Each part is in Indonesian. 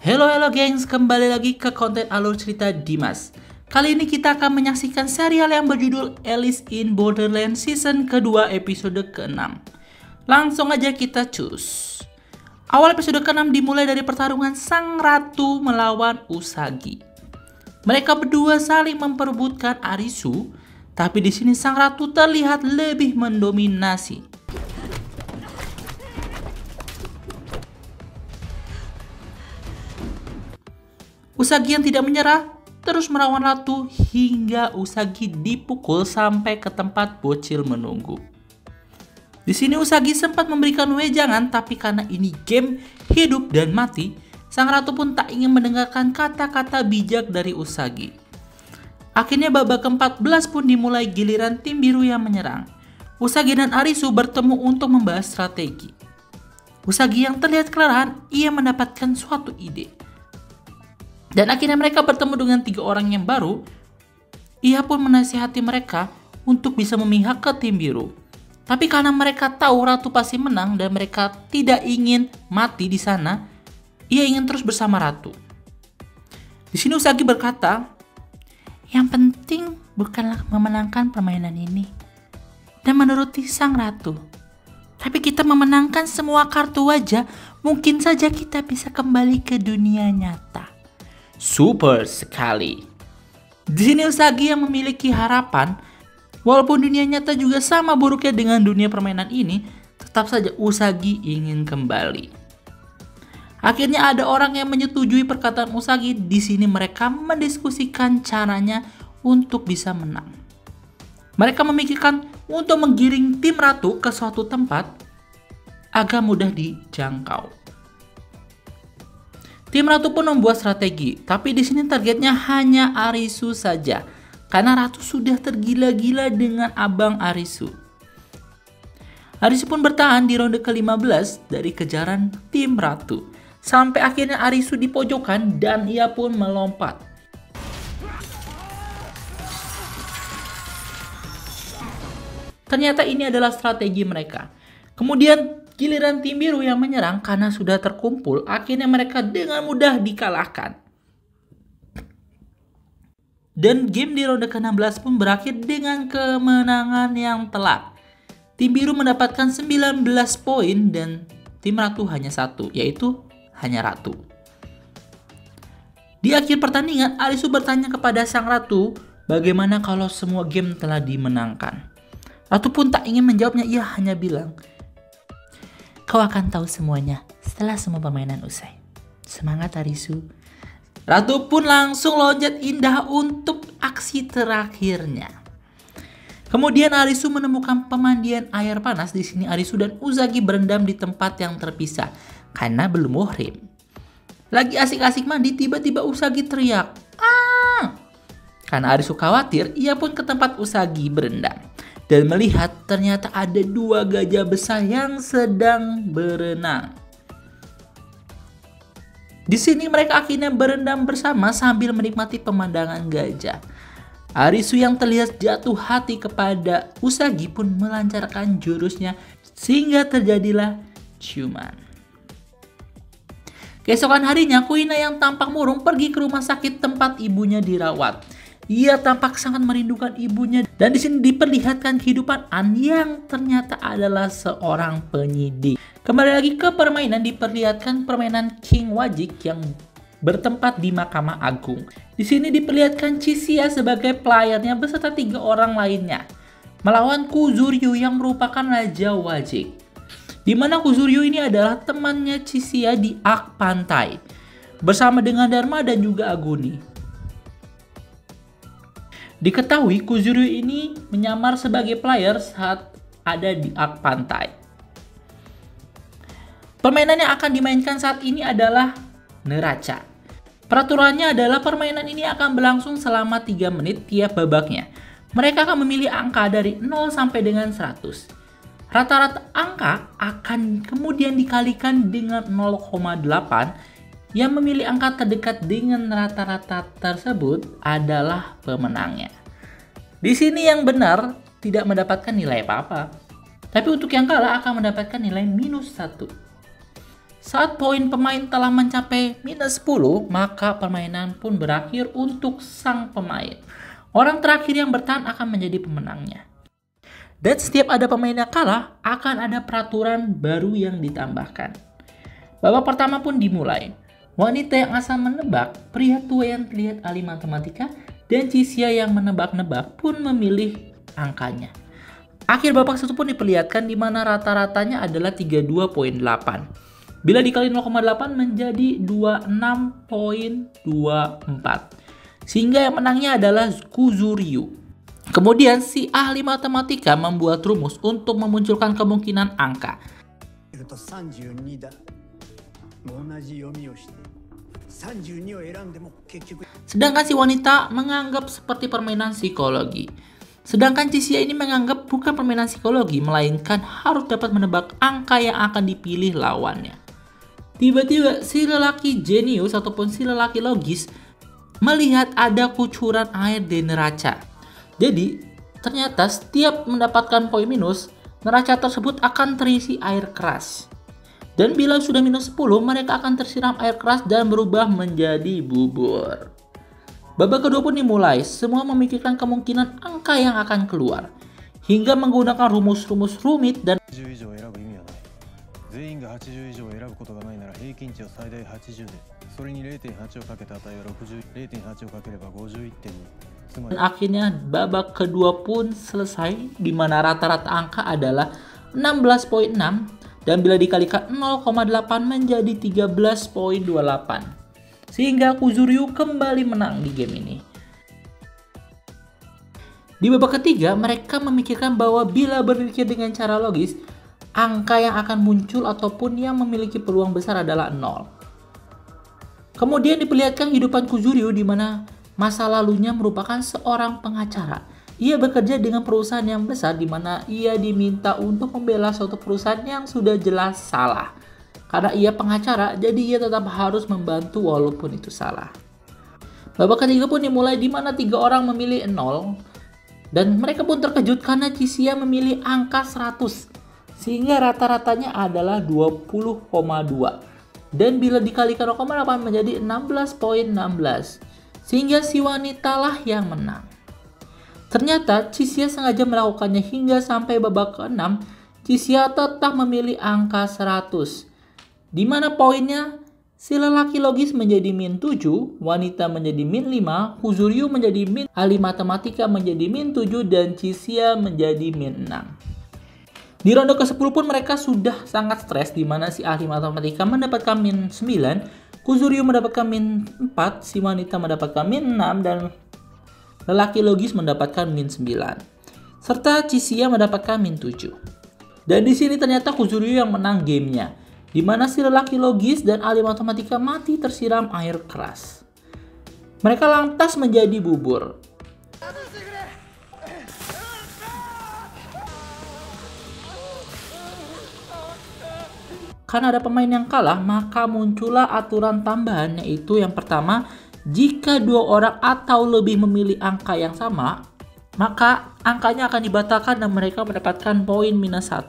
Halo gengs, kembali lagi ke konten alur cerita Dimas. Kali ini kita akan menyaksikan serial yang berjudul Alice in Borderland season kedua episode ke-6. Langsung aja kita cus. Awal episode ke-6 dimulai dari pertarungan Sang Ratu melawan Usagi. Mereka berdua saling memperebutkan Arisu, tapi di sini Sang Ratu terlihat lebih mendominasi. Usagi yang tidak menyerah terus melawan Ratu hingga Usagi dipukul sampai ke tempat bocil menunggu. Di sini Usagi sempat memberikan wejangan, tapi karena ini game hidup dan mati, Sang Ratu pun tak ingin mendengarkan kata-kata bijak dari Usagi. Akhirnya babak ke-14 pun dimulai, giliran tim biru yang menyerang. Usagi dan Arisu bertemu untuk membahas strategi. Usagi yang terlihat kelelahan, ia mendapatkan suatu ide. Dan akhirnya mereka bertemu dengan 3 orang yang baru. Ia pun menasihati mereka untuk bisa memihak ke tim biru. Tapi karena mereka tahu Ratu pasti menang dan mereka tidak ingin mati di sana, ia ingin terus bersama Ratu. Di sini Usagi berkata, "Yang penting bukanlah memenangkan permainan ini dan menuruti Sang Ratu. Tapi kita memenangkan semua kartu wajah, mungkin saja kita bisa kembali ke dunia nyata." Super sekali. Di sini Usagi yang memiliki harapan, walaupun dunia nyata juga sama buruknya dengan dunia permainan ini, tetap saja Usagi ingin kembali. Akhirnya ada orang yang menyetujui perkataan Usagi. Di sini mereka mendiskusikan caranya untuk bisa menang. Mereka memikirkan untuk menggiring tim Ratu ke suatu tempat agar mudah dijangkau. Tim Ratu pun membuat strategi, tapi di sini targetnya hanya Arisu saja, karena Ratu sudah tergila-gila dengan Abang Arisu. Arisu pun bertahan di ronde ke-15 dari kejaran tim Ratu, sampai akhirnya Arisu dipojokkan dan ia pun melompat. Ternyata ini adalah strategi mereka. Kemudian giliran tim biru yang menyerang karena sudah terkumpul, akhirnya mereka dengan mudah dikalahkan. Dan game di ronde ke-16 pun berakhir dengan kemenangan yang telak. Tim biru mendapatkan 19 poin dan tim Ratu hanya 1, yaitu hanya Ratu. Di akhir pertandingan, Arisu bertanya kepada Sang Ratu, bagaimana kalau semua game telah dimenangkan? Ratu pun tak ingin menjawabnya, ia hanya bilang, "Kau akan tahu semuanya setelah semua permainan usai. Semangat Arisu." Ratu pun langsung loncat indah untuk aksi terakhirnya. Kemudian Arisu menemukan pemandian air panas. Di sini Arisu dan Usagi berendam di tempat yang terpisah karena belum muhrim. Lagi asik-asik mandi, tiba-tiba Usagi teriak, "Ah!" Karena Arisu khawatir, ia pun ke tempat Usagi berendam dan melihat ternyata ada 2 gajah besar yang sedang berenang. Di sini mereka akhirnya berendam bersama sambil menikmati pemandangan gajah. Arisu yang terlihat jatuh hati kepada Usagi pun melancarkan jurusnya sehingga terjadilah ciuman. Keesokan harinya, Kuina yang tampak murung pergi ke rumah sakit tempat ibunya dirawat. Ia tampak sangat merindukan ibunya dan di sini diperlihatkan kehidupan An yang ternyata adalah seorang penyidik. Kembali lagi ke permainan, diperlihatkan permainan King Wajik yang bertempat di Mahkamah Agung. Di sini diperlihatkan Chisia sebagai playernya beserta 3 orang lainnya melawan Kuzuryu yang merupakan Raja Wajik. Di mana Kuzuryu ini adalah temannya Chisia di Ark Pantai bersama dengan Dharma dan juga Aguni. Diketahui Kuzuryu ini menyamar sebagai player saat ada di Ark Pantai. Permainan yang akan dimainkan saat ini adalah Neraca. Peraturannya adalah permainan ini akan berlangsung selama 3 menit tiap babaknya. Mereka akan memilih angka dari 0 sampai dengan 100. Rata-rata angka akan kemudian dikalikan dengan 0,8. Yang memilih angka terdekat dengan rata-rata tersebut adalah pemenangnya. Di sini yang benar tidak mendapatkan nilai apa-apa, tapi untuk yang kalah akan mendapatkan nilai -1. Saat poin pemain telah mencapai minus 10, maka permainan pun berakhir untuk sang pemain. Orang terakhir yang bertahan akan menjadi pemenangnya. Dan setiap ada pemain yang kalah, akan ada peraturan baru yang ditambahkan. Babak pertama pun dimulai. Wanita yang asal menebak, pria tua yang terlihat ahli matematika, dan Cisia yang menebak-nebak pun memilih angkanya. Akhir babak satu pun diperlihatkan di mana rata-ratanya adalah 32,8. Bila dikali 0,8 menjadi 26,24. Sehingga yang menangnya adalah Kuzuryu. Kemudian si ahli matematika membuat rumus untuk memunculkan kemungkinan angka. Sedangkan si wanita menganggap seperti permainan psikologi. Sedangkan Cisia ini menganggap bukan permainan psikologi, melainkan harus dapat menebak angka yang akan dipilih lawannya. Tiba-tiba si lelaki jenius ataupun si lelaki logis melihat ada kucuran air di neraca. Jadi ternyata setiap mendapatkan poin minus, neraca tersebut akan terisi air keras. Dan bila sudah minus 10, mereka akan tersiram air keras dan berubah menjadi bubur. Babak kedua pun dimulai, semua memikirkan kemungkinan angka yang akan keluar. Hingga menggunakan rumus-rumus rumit dan akhirnya babak kedua pun selesai di mana rata-rata angka adalah 16,6 dan bila dikalikan 0,8 menjadi 13,28. Sehingga Kuzuryu kembali menang di game ini. Di babak ketiga, mereka memikirkan bahwa bila berpikir dengan cara logis, angka yang akan muncul ataupun yang memiliki peluang besar adalah 0. Kemudian diperlihatkan kehidupan Kuzuryu di mana masa lalunya merupakan seorang pengacara. Ia bekerja dengan perusahaan yang besar di mana ia diminta untuk membela suatu perusahaan yang sudah jelas salah. Karena ia pengacara, jadi ia tetap harus membantu walaupun itu salah. Babak ketiga pun dimulai di mana 3 orang memilih 0 dan mereka pun terkejut karena Cisia memilih angka 100. Sehingga rata-ratanya adalah 20,2. Dan bila dikalikan 0,8 menjadi 16,16. Sehingga si wanita lah yang menang. Ternyata Cisia sengaja melakukannya hingga sampai babak ke-6. Cisia tetap memilih angka 100. Di mana poinnya si lelaki logis menjadi min 7, wanita menjadi min 5, Kuzuryu menjadi min, ahli matematika menjadi min 7, dan Cisia menjadi min 6. Di ronde ke-10 pun mereka sudah sangat stres di mana si ahli matematika mendapatkan min 9, Kuzuryu mendapatkan min 4, si wanita mendapatkan min 6, dan lelaki logis mendapatkan min 9. Serta Cisia mendapatkan min 7. Dan di sini ternyata Kuzuryu yang menang gamenya, di mana si lelaki logis dan ahli matematika mati tersiram air keras. Mereka lantas menjadi bubur. Karena ada pemain yang kalah, maka muncullah aturan tambahan, yaitu yang pertama, jika 2 orang atau lebih memilih angka yang sama, maka angkanya akan dibatalkan dan mereka mendapatkan poin minus 1.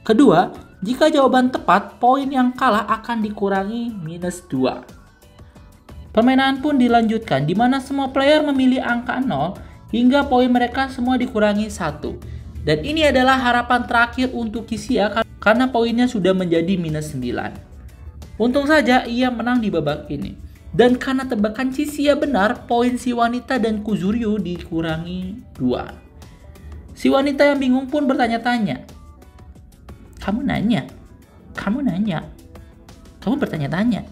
Kedua, jika jawaban tepat, poin yang kalah akan dikurangi minus 2. Permainan pun dilanjutkan, di mana semua player memilih angka 0, hingga poin mereka semua dikurangi 1. Dan ini adalah harapan terakhir untuk Cisia karena poinnya sudah menjadi minus 9. Untung saja ia menang di babak ini. Dan karena tebakan Cisia benar, poin si wanita dan Kuzuryu dikurangi 2. Si wanita yang bingung pun bertanya-tanya. Kamu bertanya-tanya.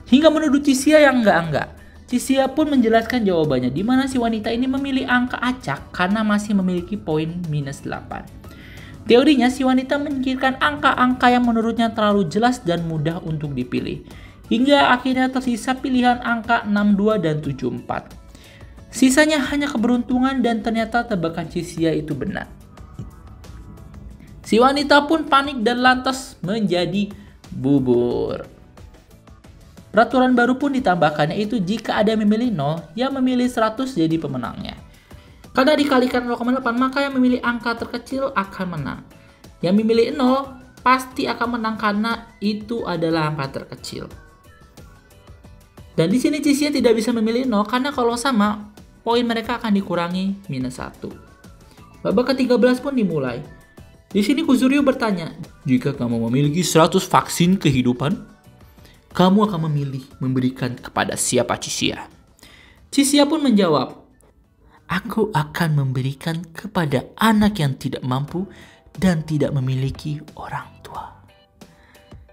Hingga menuduh Cisia yang enggak. Cisia pun menjelaskan jawabannya, di mana si wanita ini memilih angka acak karena masih memiliki poin minus 8. Teorinya, si wanita menyingkirkan angka-angka yang menurutnya terlalu jelas dan mudah untuk dipilih. Hingga akhirnya tersisa pilihan angka 62 dan 74. Sisanya hanya keberuntungan dan ternyata tebakan Cisia itu benar. Si wanita pun panik dan lantas menjadi bubur. Peraturan baru pun ditambahkan, yaitu jika ada yang memilih 0, yang memilih 100 jadi pemenangnya. Karena dikalikan 0,8, maka yang memilih angka terkecil akan menang. Yang memilih 0 pasti akan menang karena itu adalah angka terkecil. Dan di sini Chishia tidak bisa memilih 0 karena kalau sama, poin mereka akan dikurangi -1. Babak ke-13 pun dimulai. Di sini Kuzuryu bertanya, jika kamu memiliki 100 vaksin kehidupan, kamu akan memilih memberikan kepada siapa Chishia? Chishia pun menjawab, aku akan memberikan kepada anak yang tidak mampu dan tidak memiliki orang tua.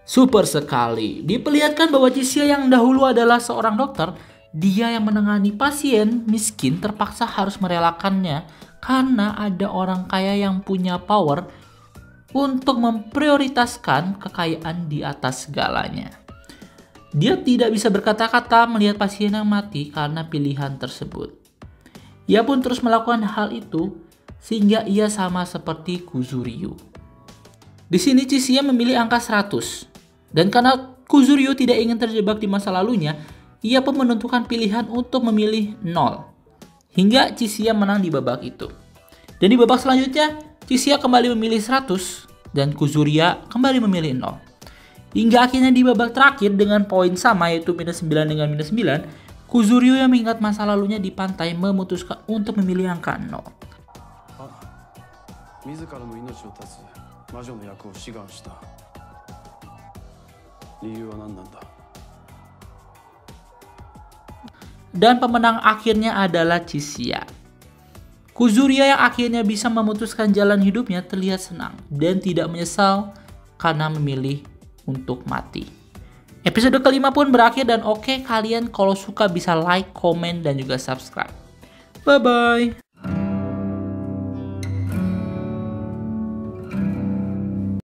Super sekali. Diperlihatkan bahwa Chishia yang dahulu adalah seorang dokter, dia yang menangani pasien miskin terpaksa harus merelakannya karena ada orang kaya yang punya power untuk memprioritaskan kekayaan di atas segalanya. Dia tidak bisa berkata-kata melihat pasien yang mati karena pilihan tersebut. Ia pun terus melakukan hal itu sehingga ia sama seperti Kuzuryu. Di sini Chishia memilih angka 100. Dan karena Kuzuryu tidak ingin terjebak di masa lalunya, ia pun menentukan pilihan untuk memilih 0. Hingga Chishia menang di babak itu. Dan di babak selanjutnya, Chishia kembali memilih 100 dan Kuzuryu kembali memilih 0. Hingga akhirnya di babak terakhir dengan poin sama yaitu -9 dengan -9, Kuzuryu yang mengingat masa lalunya di pantai memutuskan untuk memilih angka 0. Dan pemenang akhirnya adalah Chishia. Kuzuryu yang akhirnya bisa memutuskan jalan hidupnya terlihat senang dan tidak menyesal karena memilih untuk mati. Episode kelima pun berakhir dan oke, kalian kalau suka bisa like, komen, dan juga subscribe. Bye-bye.